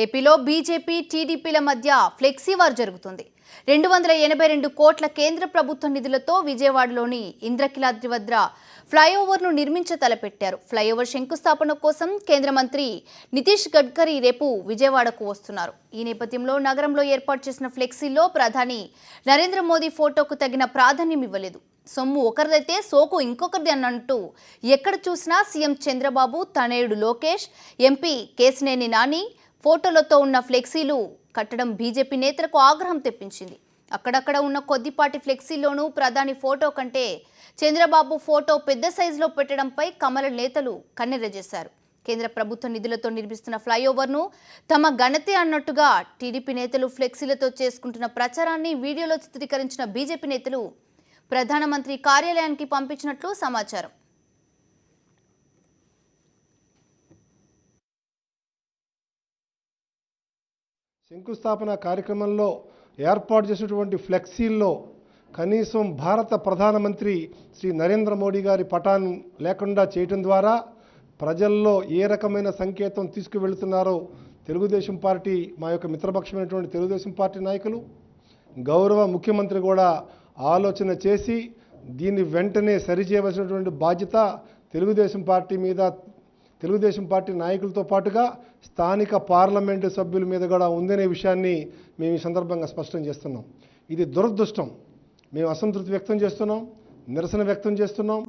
ఏపీలో బీజేపీ టీడీపీల మధ్య flexi war జరుగుతుంది. 282 కోట్ల కేంద్ర ప్రభుత్వ నిధులతో విజయవాడలోని ఇంద్రకీలాద్రి వద్ద ఫ్లైఓవర్ను నిర్మించ తలపెట్టారు. ఫ్లైఓవర్ శంకుస్థాపన కోసం కేంద్ర మంత్రి నితీష్ గడ్కరీ రేపు విజయవాడకు వస్తున్నారు. ఈ నేపథ్యంలో నగరంలో ఏర్పాటు చేసిన ఫ్లెక్సీలో ప్రధాని నరేంద్ర మోదీ ఫోటోకు తగిన ప్రాధాన్యం ఇవ్వలేదు. సొమ్ము ఒకరిదైతే సోకు ఇంకొకరిది అన్నట్టు ఎక్కడ చూసినా సీఎం చంద్రబాబు, తనయుడు లోకేష్, ఎంపీ కేశినేని నాని ఫోటోలతో ఉన్న ఫ్లెక్సీలు కట్టడం బీజేపీ నేతలకు ఆగ్రహం తెప్పించింది. అక్కడక్కడ ఉన్న కొద్దిపాటి ఫ్లెక్సీలోనూ ప్రధాని ఫోటో కంటే చంద్రబాబు ఫోటో పెద్ద సైజులో పెట్టడంపై కమల నేతలు కన్నెర్రజేశారు. కేంద్ర ప్రభుత్వ నిధులతో నిర్మిస్తున్న ఫ్లైఓవర్ను తమ ఘనతే అన్నట్టుగా టీడీపీ నేతలు ఫ్లెక్సీలతో చేసుకుంటున్న ప్రచారాన్ని వీడియోలో చిత్రీకరించిన బీజేపీ నేతలు ప్రధానమంత్రి కార్యాలయానికి పంపించినట్లు సమాచారం. శంకుస్థాపన కార్యక్రమంలో ఏర్పాటు చేసినటువంటి ఫ్లెక్సీల్లో కనీసం భారత ప్రధానమంత్రి శ్రీ నరేంద్ర మోడీ గారి పటాన్ని లేకుండా చేయటం ద్వారా ప్రజల్లో ఏ రకమైన సంకేతం తీసుకువెళ్తున్నారో తెలుగుదేశం పార్టీ, మా యొక్క మిత్రపక్షమైనటువంటి తెలుగుదేశం పార్టీ నాయకులు, గౌరవ ముఖ్యమంత్రి కూడా ఆలోచన చేసి దీన్ని వెంటనే సరిచేయవలసినటువంటి బాధ్యత తెలుగుదేశం పార్టీ మీద, తెలుగుదేశం పార్టీ నాయకులతో పాటుగా స్థానిక పార్లమెంటు సభ్యుల మీద కూడా ఉందనే విషయాన్ని మేము ఈ సందర్భంగా స్పష్టం చేస్తున్నాం. ఇది దురదృష్టం. మేము అసంతృప్తి వ్యక్తం చేస్తున్నాం, నిరసన వ్యక్తం చేస్తున్నాం.